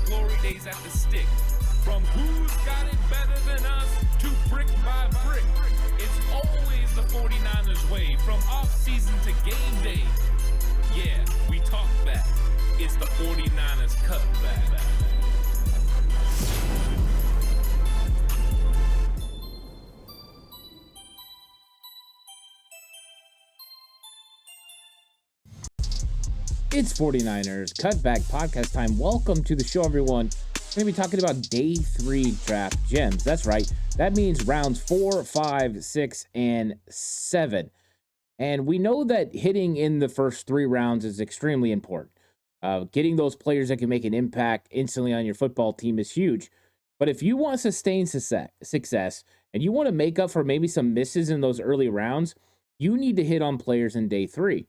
glory days at the stick. From who's got it better than us to brick by brick. It's always the 49ers way, from off-season to game day. Yeah, we talk back. It's the 49ers Cutback. It's 49ers Cutback podcast time. Welcome to the show, everyone. We're going to be talking about day 3 draft gems. That's right. That means rounds 4, 5, 6, and 7. And we know that hitting in the first 3 rounds is extremely important. Getting those players that can make an impact instantly on your football team is huge. But if you want sustained success and you want to make up for maybe some misses in those early rounds, you need to hit on players in day 3.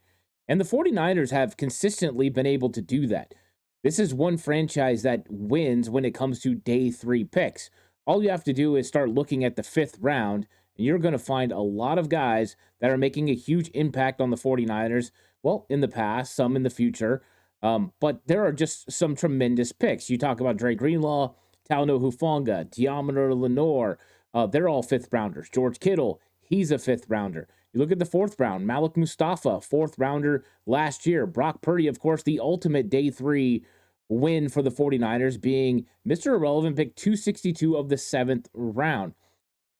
And the 49ers have consistently been able to do that. This is one franchise that wins when it comes to day 3 picks. All you have to do is start looking at the 5th round, and you're going to find a lot of guys that are making a huge impact on the 49ers. Well, in the past, some in the future. But there are just some tremendous picks. You talk about Dre Greenlaw, Talanoa Hufanga, Deommodore Lenoir. They're all 5th rounders. George Kittle, he's a 5th rounder. You look at the 4th round, Malik Mustafa, 4th rounder last year. Brock Purdy, of course, the ultimate day 3 win for the 49ers, being Mr. Irrelevant, pick 262 of the 7th round.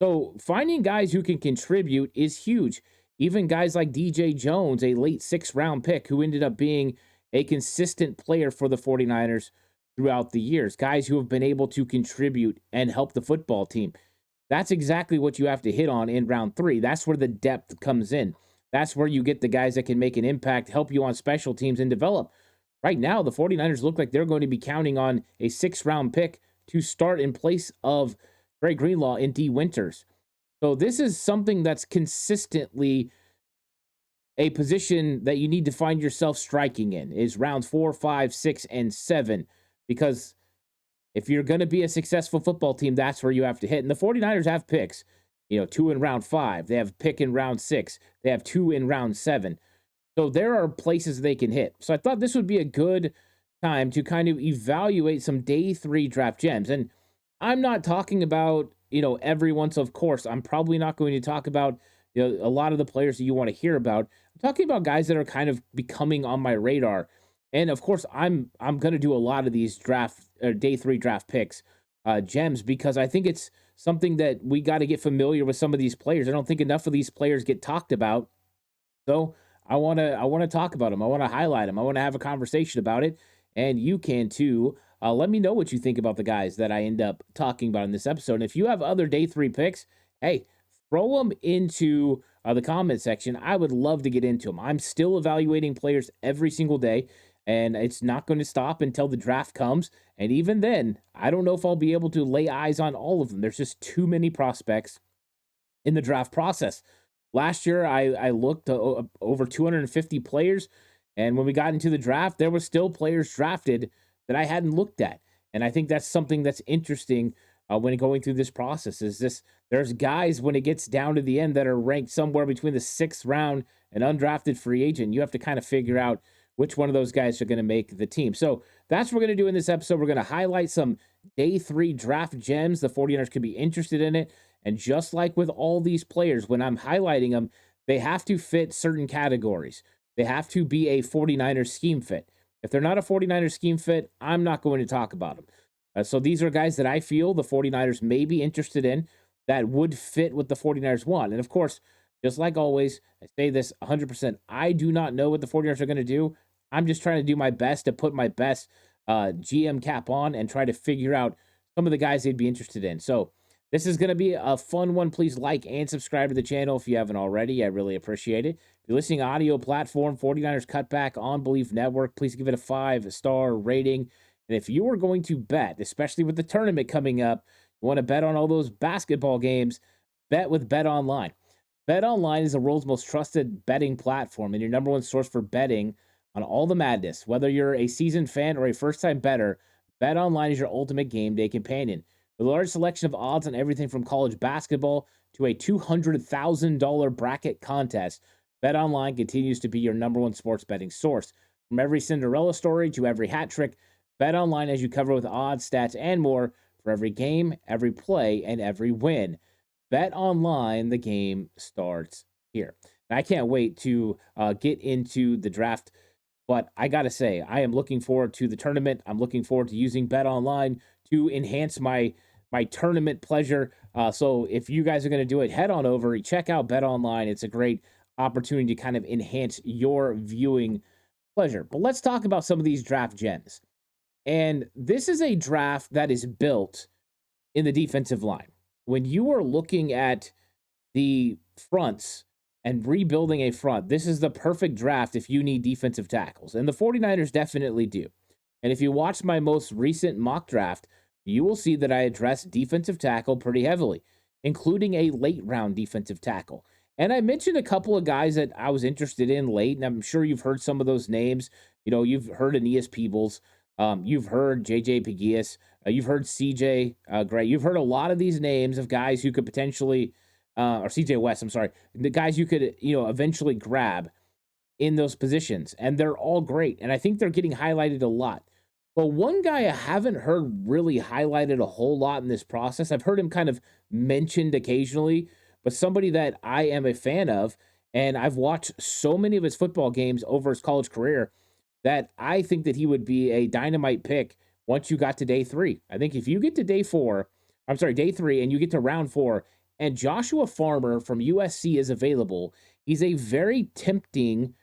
So finding guys who can contribute is huge. Even guys like DJ Jones, a late 6th round pick who ended up being a consistent player for the 49ers throughout the years. Guys who have been able to contribute and help the football team. That's exactly what you have to hit on in round 3. That's where the depth comes in. That's where you get the guys that can make an impact, help you on special teams, and develop. Right now, the 49ers look like they're going to be counting on a 6th round pick to start in place of Dre Greenlaw and D. Winters. So this is something that's consistently a position that you need to find yourself striking in, is rounds 4, 5, 6, and 7. Because if you're going to be a successful football team, that's where you have to hit. And the 49ers have picks, 2 in round 5. They have a pick in round 6. They have 2 in round 7. So there are places they can hit. So I thought this would be a good time to kind of evaluate some day 3 draft gems. And I'm not talking about, everyone's, of course. I'm probably not going to talk about, a lot of the players that you want to hear about. I'm talking about guys that are kind of becoming on my radar. And of course, I'm going to do a lot of these day 3 draft picks, gems, because I think it's something that we got to get familiar with some of these players. I don't think enough of these players get talked about. So I want to talk about them. I want to highlight them. I want to have a conversation about it. And you can too. Let me know what you think about the guys that I end up talking about in this episode. And if you have other day 3 picks, hey, throw them into the comment section. I would love to get into them. I'm still evaluating players every single day. And it's not going to stop until the draft comes. And even then, I don't know if I'll be able to lay eyes on all of them. There's just too many prospects in the draft process. Last year, I looked over 250 players. And when we got into the draft, there were still players drafted that I hadn't looked at. And I think that's something that's interesting when going through this process. There's guys when it gets down to the end that are ranked somewhere between the 6th round and undrafted free agent. You have to kind of figure out which one of those guys are going to make the team. So that's what we're going to do in this episode. We're going to highlight some day 3 draft gems. The 49ers could be interested in it. And just like with all these players, when I'm highlighting them, they have to fit certain categories. They have to be a 49ers scheme fit. If they're not a 49ers scheme fit, I'm not going to talk about them. So these are guys that I feel the 49ers may be interested in that would fit what the 49ers want. And of course, just like always, I say this 100%. I do not know what the 49ers are going to do. I'm just trying to do my best to put my best GM cap on and try to figure out some of the guys they'd be interested in. So this is going to be a fun one. Please like and subscribe to the channel if you haven't already. I really appreciate it. If you're listening audio platform, 49ers Cutback on Belief Network, please give it a 5-star rating. And if you are going to bet, especially with the tournament coming up, you want to bet on all those basketball games, bet with Bet Online. Bet Online is the world's most trusted betting platform and your number one source for betting on all the madness. Whether you're a seasoned fan or a first-time bettor, Bet Online is your ultimate game day companion. With a large selection of odds on everything from college basketball to a $200,000 bracket contest, Bet Online continues to be your number one sports betting source. From every Cinderella story to every hat trick, Bet Online has you covered with odds, stats, and more for every game, every play, and every win. Bet Online, the game starts here. And I can't wait to get into the draft, but I got to say, I am looking forward to the tournament. I'm looking forward to using Bet Online to enhance my tournament pleasure. So if you guys are going to do it, head on over, check out Bet Online. It's a great opportunity to kind of enhance your viewing pleasure. But let's talk about some of these draft gems. And this is a draft that is built in the defensive line. When you are looking at the fronts and rebuilding a front, this is the perfect draft if you need defensive tackles. And the 49ers definitely do. And if you watch my most recent mock draft, you will see that I address defensive tackle pretty heavily, including a late round defensive tackle. And I mentioned a couple of guys that I was interested in late, and I'm sure you've heard some of those names. You know, you've heard Aeneas Peebles, you've heard JJ Pegues, you've heard CJ Gray. You've heard a lot of these names of guys who could potentially, or CJ West, I'm sorry, the guys you could, eventually grab in those positions. And they're all great. And I think they're getting highlighted a lot. But one guy I haven't heard really highlighted a whole lot in this process, I've heard him kind of mentioned occasionally, but somebody that I am a fan of, and I've watched so many of his football games over his college career that I think that he would be a dynamite pick once you got to day three. I think if you get to day three, and you get to round four, and Joshua Farmer from USC is available, he's a very tempting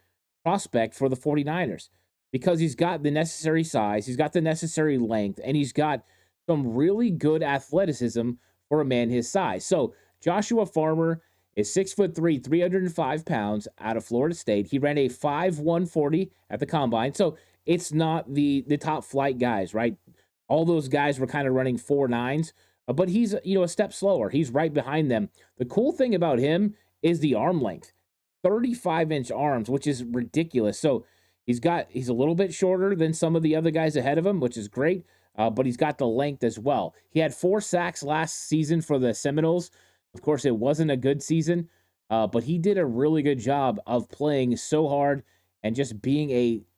prospect for the 49ers because he's got the necessary size, he's got the necessary length, and he's got some really good athleticism for a man his size. So Joshua Farmer is 6'3", 305 pounds out of Florida State. He ran a 5.140 at the combine. So it's not the top flight guys, right? All those guys were kind of running 4.9s, but he's, a step slower. He's right behind them. The cool thing about him is the arm length, 35-inch arms, which is ridiculous. So he's a little bit shorter than some of the other guys ahead of him, which is great. But he's got the length as well. He had 4 sacks last season for the Seminoles. Of course, it wasn't a good season, but he did a really good job of playing so hard and just being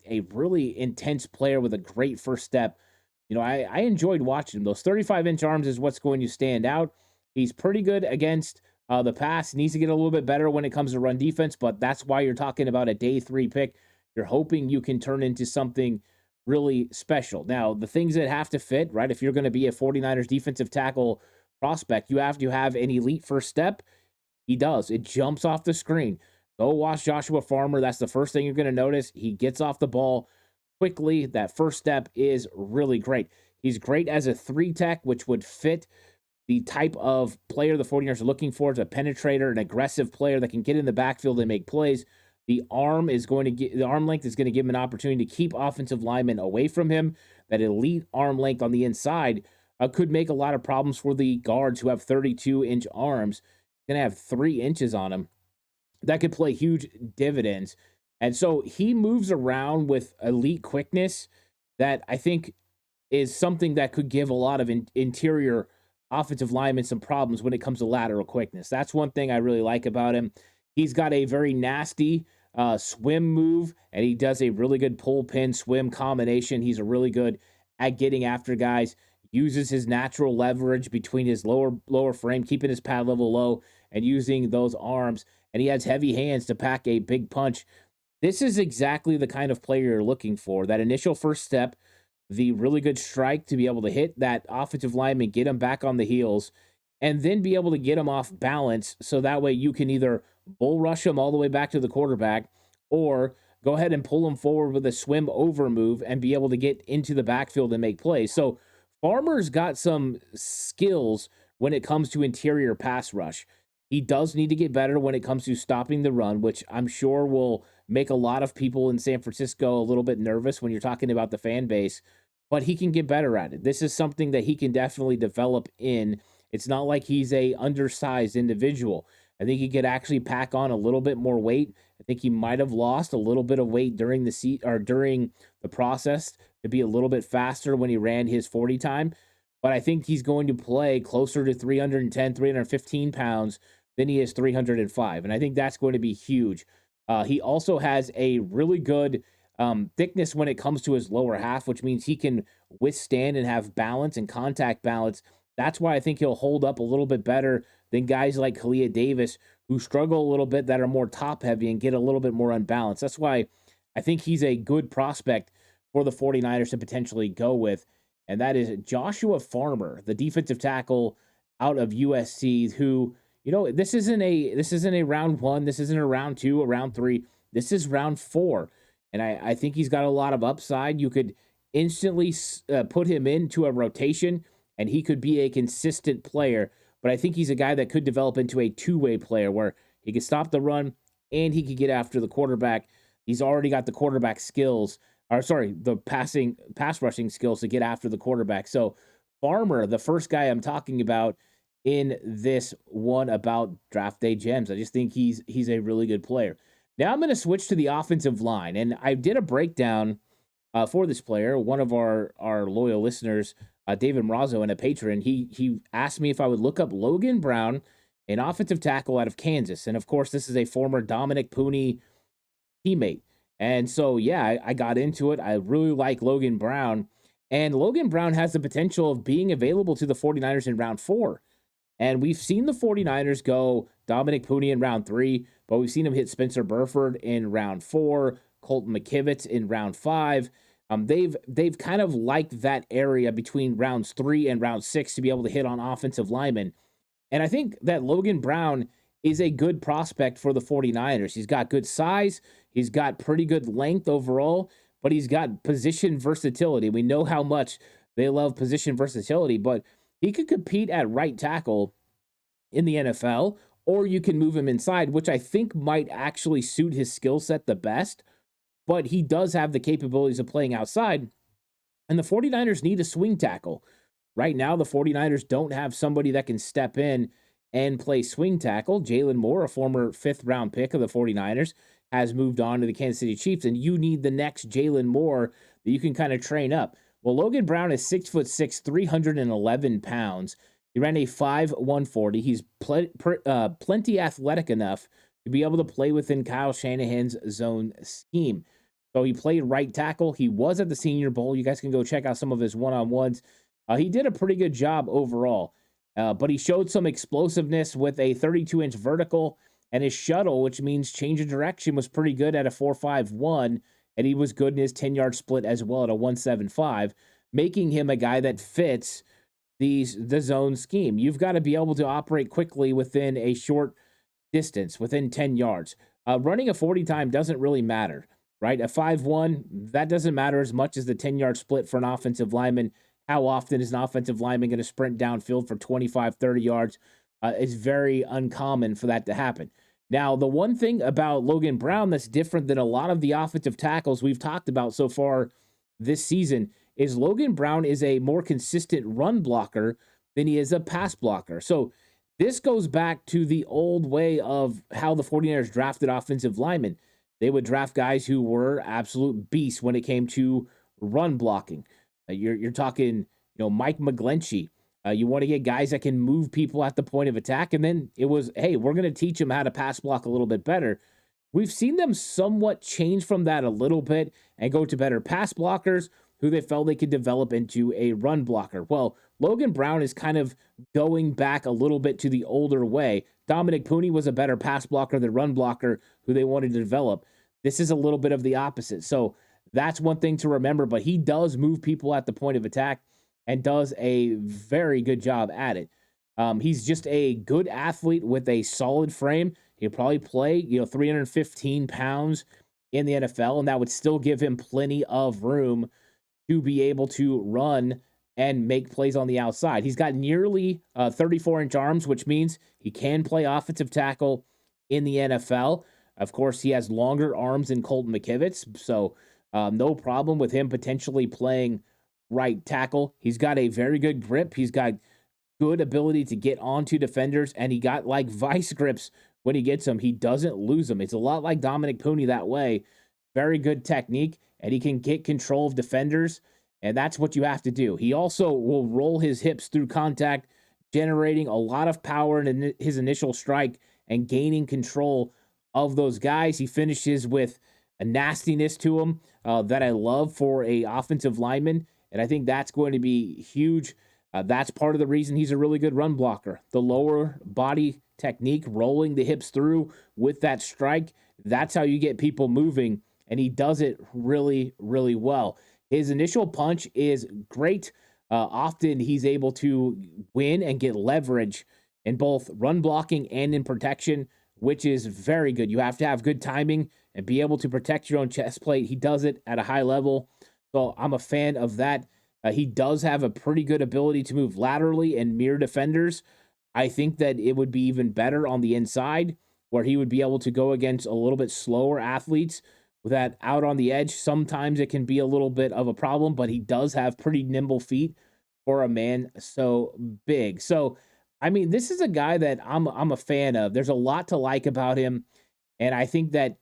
a really intense player with a great first step. I enjoyed watching him. Those 35-inch arms is what's going to stand out. He's pretty good against the pass. Needs to get a little bit better when it comes to run defense, but that's why you're talking about a day 3 pick. You're hoping you can turn into something really special. Now, the things that have to fit, right? If you're going to be a 49ers defensive tackle prospect, you have to have an elite first step. He does. It jumps off the screen. Go watch Joshua Farmer. That's the first thing you're going to notice. He gets off the ball quickly. That first step is really great. He's great as a 3-tech, which would fit the type of player the 49ers are looking for. It's a penetrator, an aggressive player that can get in the backfield and make plays. The arm length is going to give him an opportunity to keep offensive linemen away from him. That elite arm length on the inside could make a lot of problems for the guards who have 32-inch arms. Going to have 3 inches on him. That could play huge dividends. And so he moves around with elite quickness that I think is something that could give a lot of interior offensive linemen some problems when it comes to lateral quickness. That's one thing I really like about him. He's got a very nasty swim move, and he does a really good pull pin swim combination. He's a really good at getting after guys, uses his natural leverage between his lower frame, keeping his pad level low and using those arms. And he has heavy hands to pack a big punch. This is exactly the kind of player you're looking for. That initial first step, the really good strike to be able to hit that offensive lineman, get him back on the heels, and then be able to get him off balance so that way you can either bull rush him all the way back to the quarterback or go ahead and pull him forward with a swim over move and be able to get into the backfield and make plays. So Farmer's got some skills when it comes to interior pass rush. He does need to get better when it comes to stopping the run, which I'm sure will make a lot of people in San Francisco a little bit nervous when you're talking about the fan base, but he can get better at it. This is something that he can definitely develop in. It's not like he's a undersized individual. I think he could actually pack on a little bit more weight. I think he might have lost a little bit of weight during the process to be a little bit faster when he ran his 40 time. But I think he's going to play closer to 310, 315 pounds than he is 305. And I think that's going to be huge. He also has a really good thickness when it comes to his lower half, which means he can withstand and have balance and contact balance. That's why I think he'll hold up a little bit better than guys like Kalia Davis, who struggle a little bit, that are more top heavy and get a little bit more unbalanced. That's why I think he's a good prospect for the 49ers to potentially go with. And that is Joshua Farmer, the defensive tackle out of USC, who, this isn't a round one, this isn't a round two, a round three. This is round four. And I think he's got a lot of upside. You could instantly put him into a rotation, and he could be a consistent player. But I think he's a guy that could develop into a two-way player where he could stop the run and he could get after the quarterback. He's already got the quarterback skills, the pass rushing skills to get after the quarterback. So Farmer, the first guy I'm talking about in this one about draft day gems. I just think he's a really good player. Now I'm going to switch to the offensive line, and I did a breakdown for this player. One of our loyal listeners, David Mrazzo, and a patron, he asked me if I would look up Logan Brown, an offensive tackle out of Kansas, and of course this is a former Dominic Pooney teammate. And so yeah, I got into it. I really like Logan Brown, and Logan Brown has the potential of being available to the 49ers in round 4. And we've seen the 49ers go Dominic Pooney in round 3, but we've seen him hit Spencer Burford in round 4, Colton McKivitz in round 5. They've kind of liked that area between rounds 3 and round 6 to be able to hit on offensive linemen. And I think that Logan Brown is a good prospect for the 49ers. He's got good size, he's got pretty good length overall, but he's got position versatility. We know how much they love position versatility, but he could compete at right tackle in the NFL, or you can move him inside, which I think might actually suit his skill set the best. But he does have the capabilities of playing outside, and the 49ers need a swing tackle. Right now, the 49ers don't have somebody that can step in and play swing tackle. Jalen Moore, a former 5th-round pick of the 49ers, has moved on to the Kansas City Chiefs, and you need the next Jalen Moore that you can kind of train up. Well, Logan Brown is 6'6", 311 pounds. He ran a 5.140. He's plenty athletic enough to be able to play within Kyle Shanahan's zone scheme. So he played right tackle. He was at the Senior Bowl. You guys can go check out some of his one-on-ones. He did a pretty good job overall, but he showed some explosiveness with a 32-inch vertical, and his shuttle, which means change of direction, was pretty good at a 4.51, and he was good in his 10-yard split as well at a 1.75, making him a guy that fits the zone scheme. You've got to be able to operate quickly within a short distance, within 10 yards. Running a 40 time doesn't really matter, right? A 5.1, that doesn't matter as much as the 10-yard split for an offensive lineman. How often is an offensive lineman going to sprint downfield for 25, 30 yards? It's very uncommon for that to happen. Now, the one thing about Logan Brown that's different than a lot of the offensive tackles we've talked about so far this season is Logan Brown is a more consistent run blocker than he is a pass blocker. So this goes back to the old way of how the 49ers drafted offensive linemen. They would draft guys who were absolute beasts when it came to run blocking. You're talking, Mike McGlinchey. You want to get guys that can move people at the point of attack. And then it was, hey, we're going to teach them how to pass block a little bit better. We've seen them somewhat change from that a little bit and go to better pass blockers who they felt they could develop into a run blocker. Well, Logan Brown is kind of going back a little bit to the older way. Dominic Pooney was a better pass blocker than run blocker who they wanted to develop. This is a little bit of the opposite. So that's one thing to remember, but he does move people at the point of attack and does a very good job at it. He's just a good athlete with a solid frame. He'll probably play, 315 pounds in the NFL, and that would still give him plenty of room to be able to run and make plays on the outside. He's got nearly 34-inch arms, which means he can play offensive tackle in the NFL. Of course, he has longer arms than Colton McKivitz, so no problem with him potentially playing right tackle. He's got a very good grip. He's got good ability to get onto defenders, and he got like vice grips when he gets them. He doesn't lose them. It's a lot like Dominic Pooney that way. Very good technique, and he can get control of defenders, and that's what you have to do. He also will roll his hips through contact, generating a lot of power in his initial strike and gaining control of those guys. He finishes with a nastiness to him that I love for a offensive lineman, and I think that's going to be huge. That's part of the reason he's a really good run blocker. The lower body technique, rolling the hips through with that strike, that's how you get people moving, and he does it really, really well. His initial punch is great. Often he's able to win and get leverage in both run blocking and in protection, which is very good. You have to have good timing and be able to protect your own chest plate. He does it at a high level. So I'm a fan of that. He does have a pretty good ability to move laterally and mirror defenders. I think that it would be even better on the inside, where he would be able to go against a little bit slower athletes with that out on the edge. Sometimes it can be a little bit of a problem, but he does have pretty nimble feet for a man so big. So, I mean, this is a guy that I'm a fan of. There's a lot to like about him, and I think that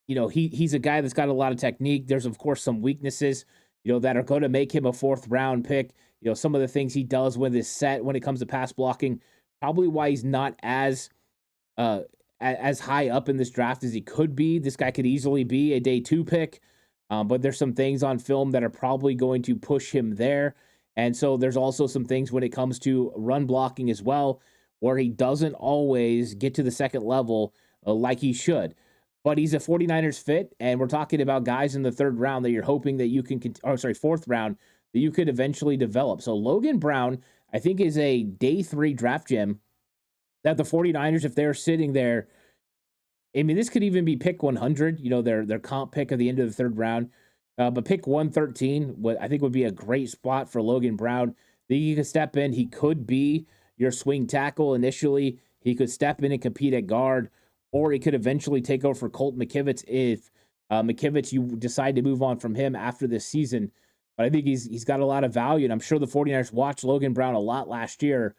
he's a guy that's got a lot of technique. There's of course some weaknesses, that are going to make him a fourth round pick. Some of the things he does with his set when it comes to pass blocking, probably why he's not as high up in this draft as he could be. This guy could easily be a day 2 pick, but there's some things on film that are probably going to push him there. And so there's also some things when it comes to run blocking as well, where he doesn't always get to the second level like he should. But he's a 49ers fit, and we're talking about guys in the third round that you're hoping that you can, fourth round, that you could eventually develop. So Logan Brown, I think, is a day 3 draft gem that the 49ers, if they're sitting there, I mean, this could even be pick 100, their comp pick at the end of the third round. But pick 113, what I think would be a great spot for Logan Brown. That he could step in. He could be your swing tackle initially. He could step in and compete at guard, or he could eventually take over for Colt McKivitz if McKivitz, you decide to move on from him after this season. But I think he's got a lot of value, and I'm sure the 49ers watched Logan Brown a lot last year,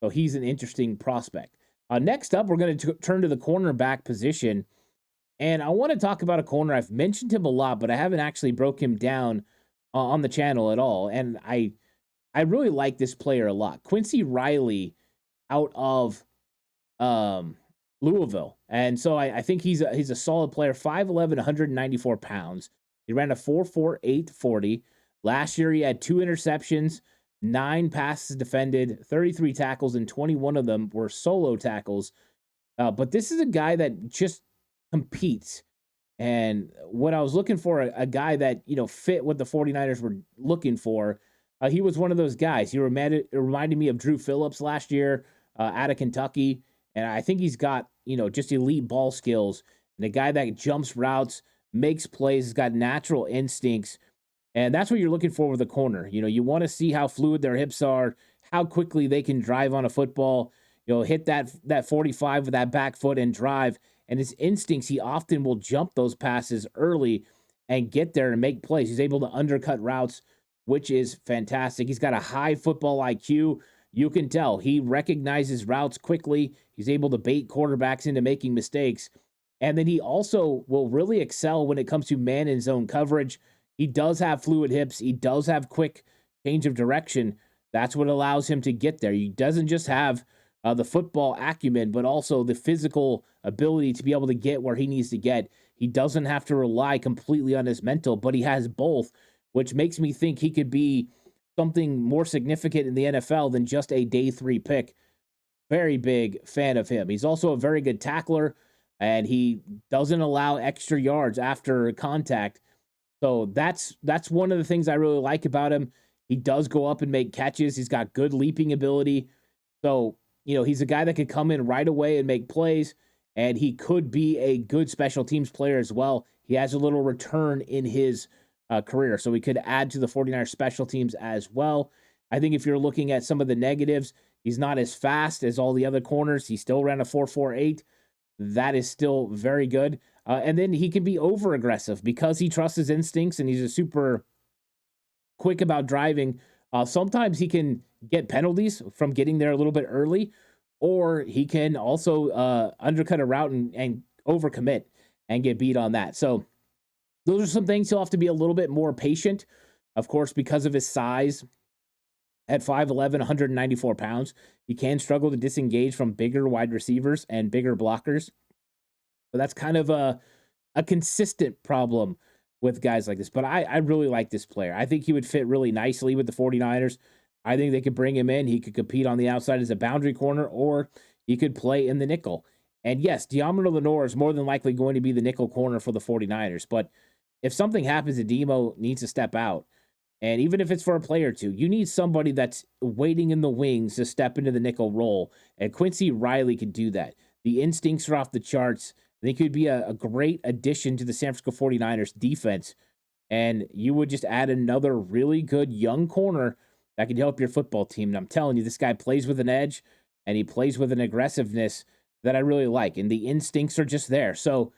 so he's an interesting prospect. Next up, we're going to turn to the cornerback position. And I want to talk about a corner. I've mentioned him a lot, but I haven't actually broke him down on the channel at all. And I really like this player a lot. Quincy Riley out of Louisville. And so I think he's a solid player. 5'11", 194 pounds. He ran a 4.48 40. Last year he had 2 interceptions, 9 passes defended, 33 tackles, and 21 of them were solo tackles. But this is a guy that just competes. And what I was looking for, a guy that, fit what the 49ers were looking for, he was one of those guys. He reminded me of Drew Phillips last year out of Kentucky. And I think he's got, just elite ball skills. And a guy that jumps routes, makes plays, has got natural instincts. And that's what you're looking for with a corner. You want to see how fluid their hips are, how quickly they can drive on a football, hit that 45 with that back foot and drive. And his instincts, he often will jump those passes early and get there and make plays. He's able to undercut routes, which is fantastic. He's got a high football IQ. You can tell he recognizes routes quickly. He's able to bait quarterbacks into making mistakes. And then he also will really excel when it comes to man and zone coverage. He does have fluid hips. He does have quick change of direction. That's what allows him to get there. He doesn't just have the football acumen, but also the physical ability to be able to get where he needs to get. He doesn't have to rely completely on his mental, but he has both, which makes me think he could be something more significant in the NFL than just a day 3 pick. Very big fan of him. He's also a very good tackler, and he doesn't allow extra yards after contact. So that's one of the things I really like about him. He does go up and make catches. He's got good leaping ability. So, he's a guy that could come in right away and make plays, and he could be a good special teams player as well. He has a little return in his career, so we could add to the 49ers special teams as well. I think if you're looking at some of the negatives, he's not as fast as all the other corners. He still ran a 4.48. That is still very good. And then he can be over aggressive because he trusts his instincts and he's a super quick about driving. Sometimes he can get penalties from getting there a little bit early, or he can also undercut a route and overcommit and get beat on that. So those are some things he'll have to be a little bit more patient, of course, because of his size. At 5'11", 194 pounds, he can struggle to disengage from bigger wide receivers and bigger blockers. So that's kind of a a consistent problem with guys like this. But I really like this player. I think he would fit really nicely with the 49ers. I think they could bring him in. He could compete on the outside as a boundary corner, or he could play in the nickel. And yes, Deommodore Lenoir is more than likely going to be the nickel corner for the 49ers. But if something happens and Demo needs to step out, and even if it's for a play or two, you need somebody that's waiting in the wings to step into the nickel role. And Quincy Riley could do that. The instincts are off the charts. I think he would be a great addition to the San Francisco 49ers defense. And you would just add another really good young corner that could help your football team. And I'm telling you, this guy plays with an edge and he plays with an aggressiveness that I really like. And the instincts are just there. So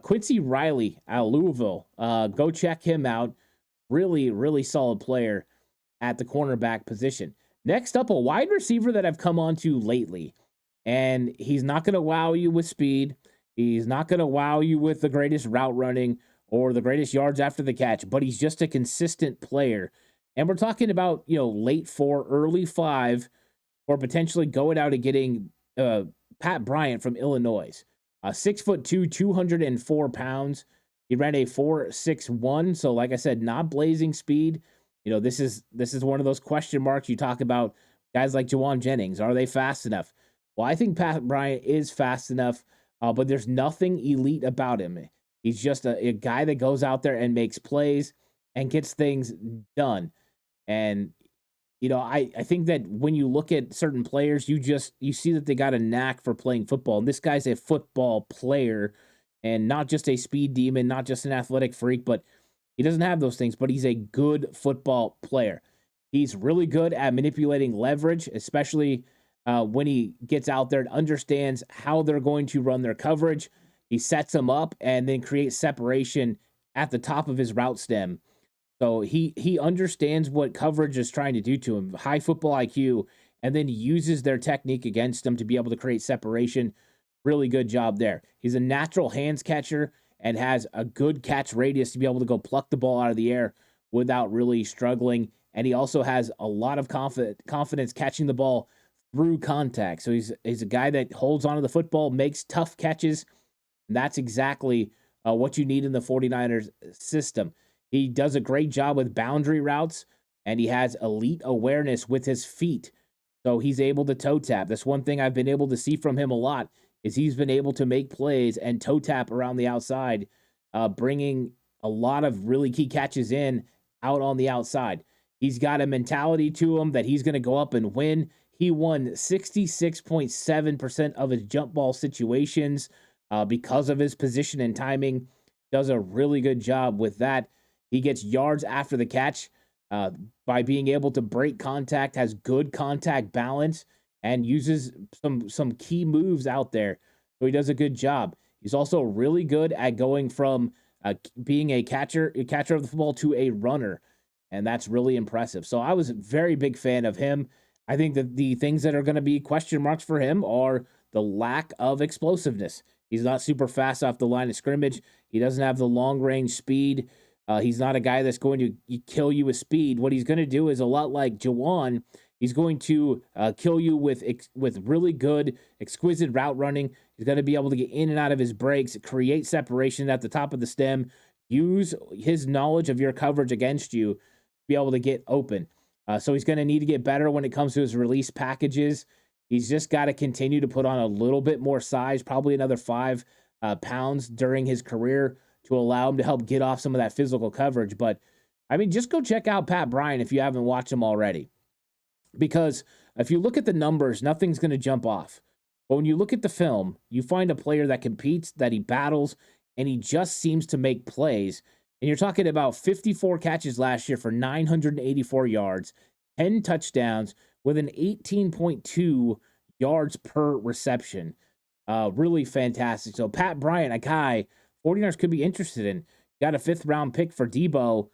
Quincy Riley out of Louisville, go check him out. Really, really solid player at the cornerback position. Next up, a wide receiver that I've come on to lately. And he's not going to wow you with speed. He's not going to wow you with the greatest route running or the greatest yards after the catch, but he's just a consistent player. And we're talking about, late 4, early 5, or potentially going out and getting Pat Bryant from Illinois. 6'2", 204 pounds. He ran a 4.61, so like I said, not blazing speed. This is one of those question marks. You talk about guys like Jawan Jennings. Are they fast enough? Well, I think Pat Bryant is fast enough, but there's nothing elite about him. He's just a guy that goes out there and makes plays and gets things done. And I think that when you look at certain players, you see that they got a knack for playing football. And this guy's a football player. And not just a speed demon, not just an athletic freak, but he doesn't have those things, but he's a good football player. He's really good at manipulating leverage, especially when he gets out there and understands how they're going to run their coverage. He sets them up and then creates separation at the top of his route stem. So he understands what coverage is trying to do to him, high football IQ, and then uses their technique against them to be able to create separation. Really good job there. He's a natural hands catcher and has a good catch radius to be able to go pluck the ball out of the air without really struggling. And he also has a lot of confidence catching the ball through contact. So he's a guy that holds onto the football, makes tough catches. And that's exactly what you need in the 49ers system. He does a great job with boundary routes, and he has elite awareness with his feet. So he's able to toe tap. That's one thing I've been able to see from him a lot, is he's been able to make plays and toe tap around the outside, bringing a lot of really key catches in out on the outside. He's got a mentality to him that he's going to go up and win. He won 66.7% of his jump ball situations because of his position and timing. Does a really good job with that. He gets yards after the catch by being able to break contact, has good contact balance, and uses some key moves out there. So he does a good job. He's also really good at going from being a catcher of the football to a runner, and that's really impressive. So I was a very big fan of him. I think that the things that are going to be question marks for him are the lack of explosiveness. He's not super fast off the line of scrimmage. He doesn't have the long-range speed. He's not a guy that's going to kill you with speed. What he's going to do is a lot like Jawan. He's going to kill you with really good, exquisite route running. He's going to be able to get in and out of his breaks, create separation at the top of the stem, use his knowledge of your coverage against you to be able to get open. So he's going to need to get better when it comes to his release packages. He's just got to continue to put on a little bit more size, probably another 5 pounds during his career to allow him to help get off some of that physical coverage. But, just go check out Pat Bryant if you haven't watched him already. Because if you look at the numbers, nothing's going to jump off. But when you look at the film, you find a player that competes, that he battles, and he just seems to make plays. And you're talking about 54 catches last year for 984 yards, 10 touchdowns with an 18.2 yards per reception. Really fantastic. So Pat Bryant, a guy 49ers could be interested in. Got a 5th-round pick for Debo.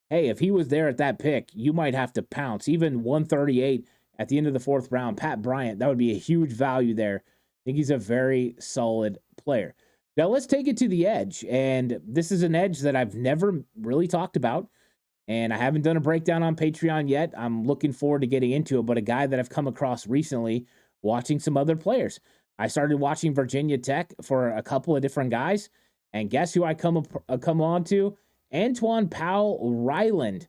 Hey, if he was there at that pick, you might have to pounce. Even 138 at the end of the 4th round, Pat Bryant, that would be a huge value there. I think he's a very solid player. Now let's take it to the edge. And this is an edge that I've never really talked about. And I haven't done a breakdown on Patreon yet. I'm looking forward to getting into it. But a guy that I've come across recently, watching some other players. I started watching Virginia Tech for a couple of different guys. And guess who I come on to? Antoine Powell Ryland,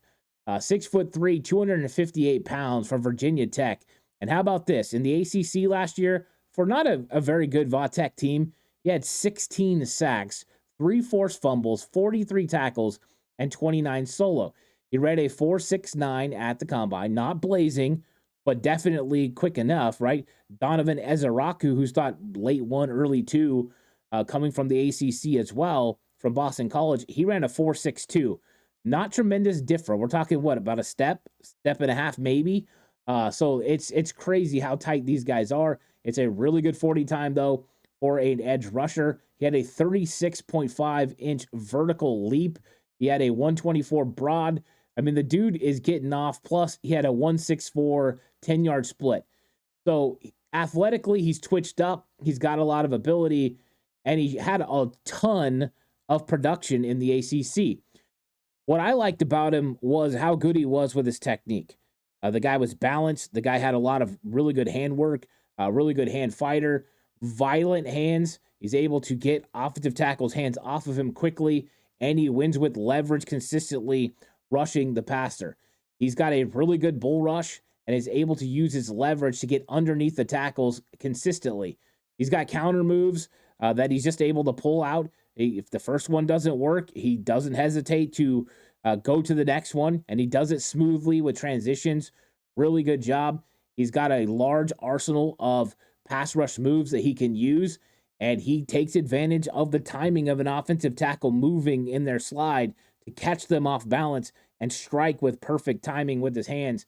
6'3", 258 pounds from Virginia Tech. And how about this? In the ACC last year, for not a very good Va-Tech team, he had 16 sacks, 3 forced fumbles, 43 tackles, and 29 solo. He ran a 4.69 at the combine, not blazing, but definitely quick enough, right? Donovan Ezeraku, who's thought late 1, early 2, coming from the ACC as well, from Boston College, he ran a 4.62. Not tremendous different. We're talking, what, about a step and a half, maybe? So it's crazy how tight these guys are. It's a really good 40 time, though, for an edge rusher. He had a 36.5-inch vertical leap. He had a 124 broad. I mean, the dude is getting off. Plus, he had a 164 10-yard split. So athletically, he's twitched up. He's got a lot of ability, and he had a ton of production in the ACC. What I liked about him was how good he was with his technique. The guy was balanced. The guy had a lot of really good handwork, really good hand fighter, violent hands. He's able to get offensive tackles' hands off of him quickly, and he wins with leverage consistently, rushing the passer. He's got a really good bull rush and is able to use his leverage to get underneath the tackles consistently. He's got counter moves that he's just able to pull out. If the first one doesn't work, he doesn't hesitate to go to the next one, and he does it smoothly with transitions. Really good job. He's got a large arsenal of pass rush moves that he can use, and he takes advantage of the timing of an offensive tackle moving in their slide to catch them off balance and strike with perfect timing with his hands.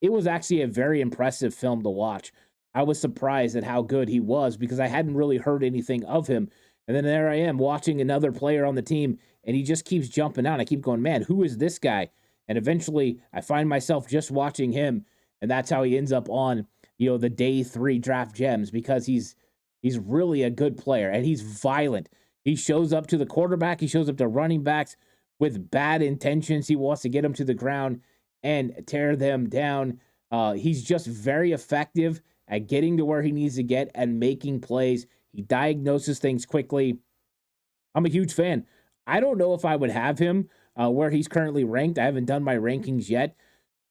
It was actually a very impressive film to watch. I was surprised at how good he was because I hadn't really heard anything of him. And then there I am watching another player on the team, and he just keeps jumping out. I keep going, man, who is this guy? And eventually I find myself just watching him, and that's how he ends up on, the day 3 draft gems, because he's really a good player, and he's violent. He shows up to the quarterback. He shows up to running backs with bad intentions. He wants to get them to the ground and tear them down. He's just very effective at getting to where he needs to get and making plays. He diagnoses things quickly. I'm a huge fan. I don't know if I would have him where he's currently ranked. I haven't done my rankings yet,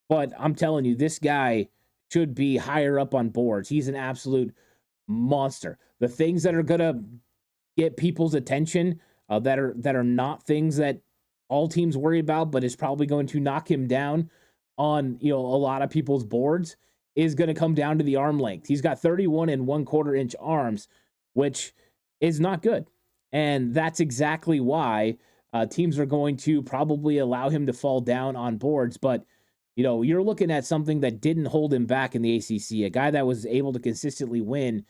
but I'm telling you, this guy should be higher up on boards. He's an absolute monster. The things that are going to get people's attention that are not things that all teams worry about, but is probably going to knock him down on, a lot of people's boards, is going to come down to the arm length. He's got 31 1/4 inch arms, which is not good. And that's exactly why teams are going to probably allow him to fall down on boards. But, you're looking at something that didn't hold him back in the ACC, a guy that was able to consistently win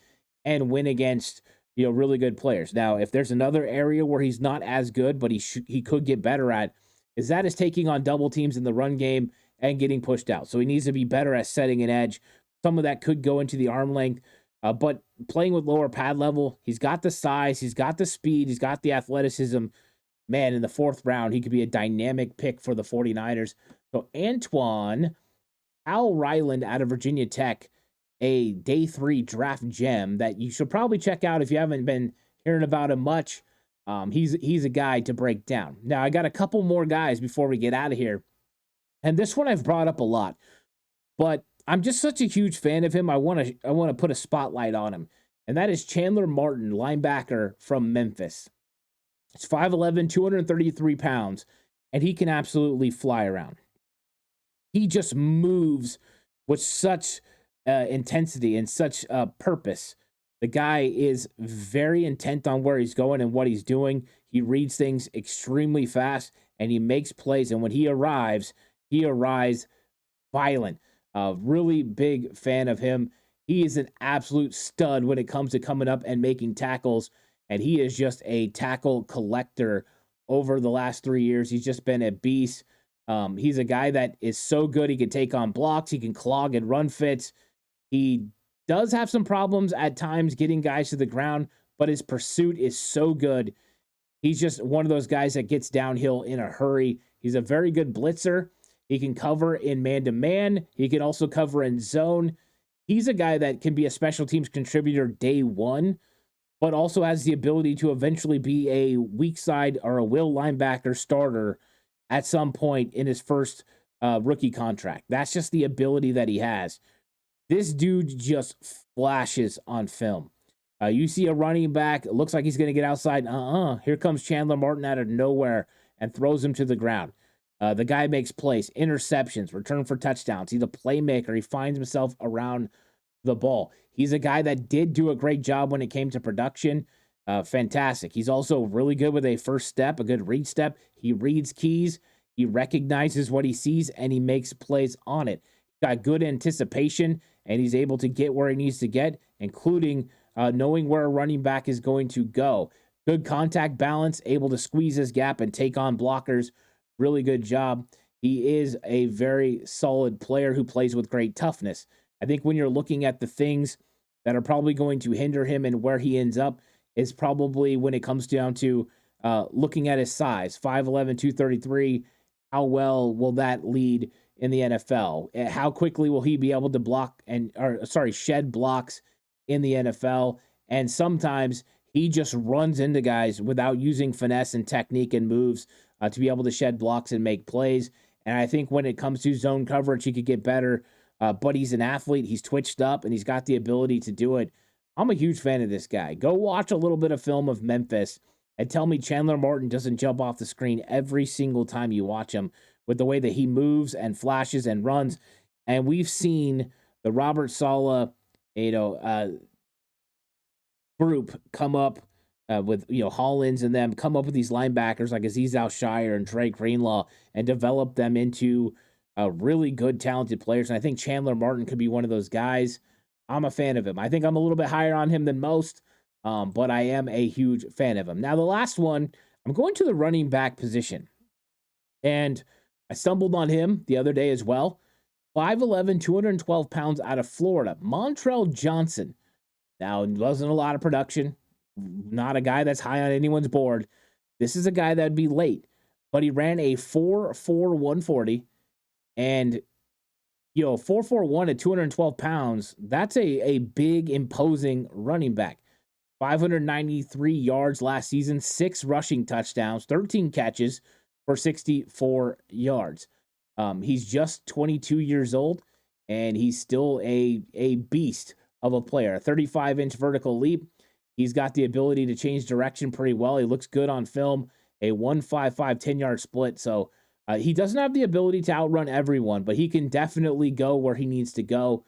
against, really good players. Now, if there's another area where he's not as good, but he could get better at, is taking on double teams in the run game and getting pushed out. So he needs to be better at setting an edge. Some of that could go into the arm length. But playing with lower pad level, he's got the size, he's got the speed, he's got the athleticism. Man, in the 4th round, he could be a dynamic pick for the 49ers. So Antoine Al Ryland out of Virginia Tech, a day 3 draft gem that you should probably check out if you haven't been hearing about him much. He's a guy to break down. Now, I got a couple more guys before we get out of here. And this one I've brought up a lot, but I'm just such a huge fan of him. I want to put a spotlight on him, and that is Chandler Martin, linebacker from Memphis. It's 5'11", 233 pounds, and he can absolutely fly around. He just moves with such intensity and such purpose. The guy is very intent on where he's going and what he's doing. He reads things extremely fast, and he makes plays, and when he arrives violent. Really big fan of him. He is an absolute stud when it comes to coming up and making tackles, and he is just a tackle collector over the last 3 years. He's just been a beast. He's a guy that is so good. He can take on blocks. He can clog and run fits. He does have some problems at times getting guys to the ground, but his pursuit is so good. He's just one of those guys that gets downhill in a hurry. He's a very good blitzer. He can cover in man-to-man. He can also cover in zone. He's a guy that can be a special teams contributor day 1, but also has the ability to eventually be a weak side or a will linebacker starter at some point in his first rookie contract. That's just the ability that he has. This dude just flashes on film. You see a running back, it looks like he's going to get outside. Here comes Chandler Martin out of nowhere and throws him to the ground. The guy makes plays, interceptions, return for touchdowns. He's a playmaker. He finds himself around the ball. He's a guy that did do a great job when it came to production. Fantastic. He's also really good with a first step, a good read step. He reads keys. He recognizes what he sees, and he makes plays on it. Got good anticipation, and he's able to get where he needs to get, including knowing where a running back is going to go. Good contact balance, able to squeeze his gap and take on blockers. Really good job. He is a very solid player who plays with great toughness. I think when you're looking at the things that are probably going to hinder him and where he ends up is probably when it comes down to looking at his size, 5'11", 233. How well will that lead in the NFL? How quickly will he be able to shed blocks in the NFL? And sometimes he just runs into guys without using finesse and technique and moves to be able to shed blocks and make plays. And I think when it comes to zone coverage, he could get better. But he's an athlete. He's twitched up, and he's got the ability to do it. I'm a huge fan of this guy. Go watch a little bit of film of Memphis and tell me Chandler Martin doesn't jump off the screen every single time you watch him with the way that he moves and flashes and runs. And we've seen the Robert Saleh, group come up with Hollins and them come up with these linebackers like Azeez Al-Shire and Trey Greenlaw and develop them into really good, talented players. And I think Chandler Martin could be one of those guys. I'm a fan of him. I think I'm a little bit higher on him than most, but I am a huge fan of him. Now, the last one, I'm going to the running back position. And I stumbled on him the other day as well. 5'11", 212 pounds out of Florida. Montrell Johnson. Now, it wasn't a lot of production. Not a guy that's high on anyone's board. This is a guy that would be late. But he ran a 4.4 140. And, 4.41 at 212 pounds, that's a big, imposing running back. 593 yards last season, 6 rushing touchdowns, 13 catches for 64 yards. He's just 22 years old, and he's still a beast of a player. A 35-inch vertical leap. He's got the ability to change direction pretty well. He looks good on film. A 1.55 10-yard split. So he doesn't have the ability to outrun everyone, but he can definitely go where he needs to go,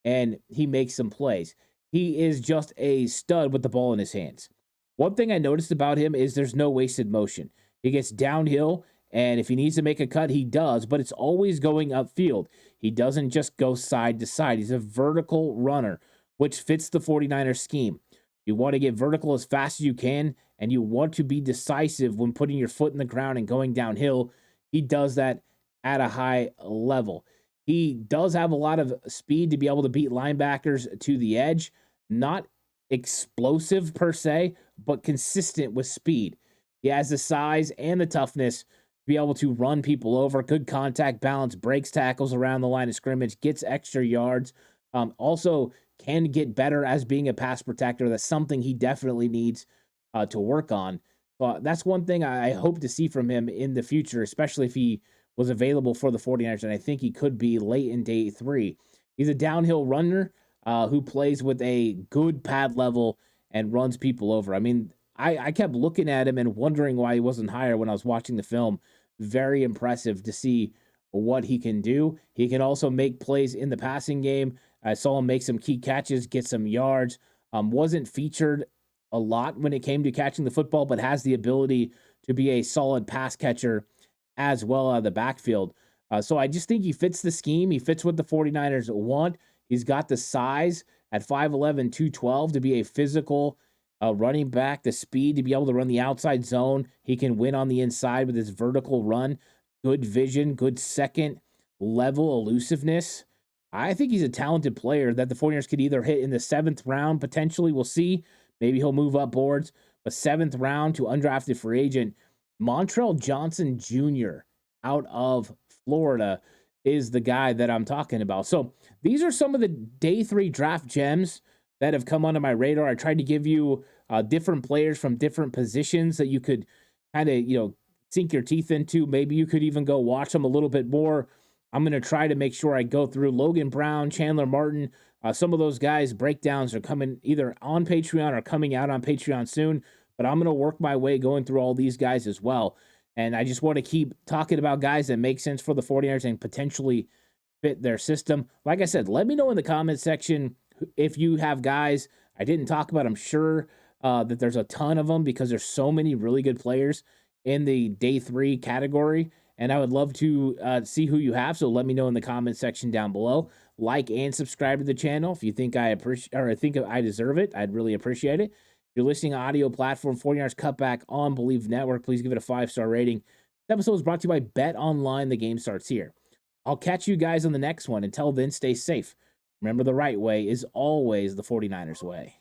and he makes some plays. He is just a stud with the ball in his hands. One thing I noticed about him is there's no wasted motion. He gets downhill, and if he needs to make a cut, he does, but it's always going upfield. He doesn't just go side to side. He's a vertical runner, which fits the 49ers scheme. You want to get vertical as fast as you can, and you want to be decisive when putting your foot in the ground and going downhill. He does that at a high level. He does have a lot of speed to be able to beat linebackers to the edge. Not explosive per se, but consistent with speed. He has the size and the toughness to be able to run people over. Good contact balance, breaks tackles around the line of scrimmage, gets extra yards. Also can get better as being a pass protector. That's something he definitely needs to work on. But that's one thing I hope to see from him in the future, especially if he was available for the 49ers, and I think he could be late in day 3. He's a downhill runner who plays with a good pad level and runs people over. I mean, I kept looking at him and wondering why he wasn't higher when I was watching the film. Very impressive to see what he can do. He can also make plays in the passing game. I saw him make some key catches, get some yards. Wasn't featured a lot when it came to catching the football, but has the ability to be a solid pass catcher as well out of the backfield. So I just think he fits the scheme. He fits what the 49ers want. He's got the size at 5'11", 212 to be a physical running back, the speed to be able to run the outside zone. He can win on the inside with his vertical run. Good vision, good second level elusiveness. I think he's a talented player that the 49ers could either hit in the 7th round, potentially. We'll see. Maybe he'll move up boards. But 7th round to undrafted free agent, Montrell Johnson Jr. out of Florida is the guy that I'm talking about. So these are some of the day 3 draft gems that have come onto my radar. I tried to give you different players from different positions that you could kind of, sink your teeth into. Maybe you could even go watch them a little bit more. I'm going to try to make sure I go through Logan Brown, Chandler Martin. Some of those guys' breakdowns are coming either on Patreon or coming out on Patreon soon, but I'm going to work my way going through all these guys as well. And I just want to keep talking about guys that make sense for the 49ers and potentially fit their system. Like I said, let me know in the comment section if you have guys I didn't talk about. I'm sure that there's a ton of them because there's so many really good players in the day 3 category. And I would love to see who you have. So let me know in the comment section down below. Like and subscribe to the channel if you think I appreciate or think I deserve it. I'd really appreciate it. If you're listening on audio platform 49ers Cutback on Believe Network, please give it a 5-star rating. This episode is brought to you by Bet Online. The game starts here. I'll catch you guys on the next one. Until then, stay safe. Remember, the right way is always the 49ers way.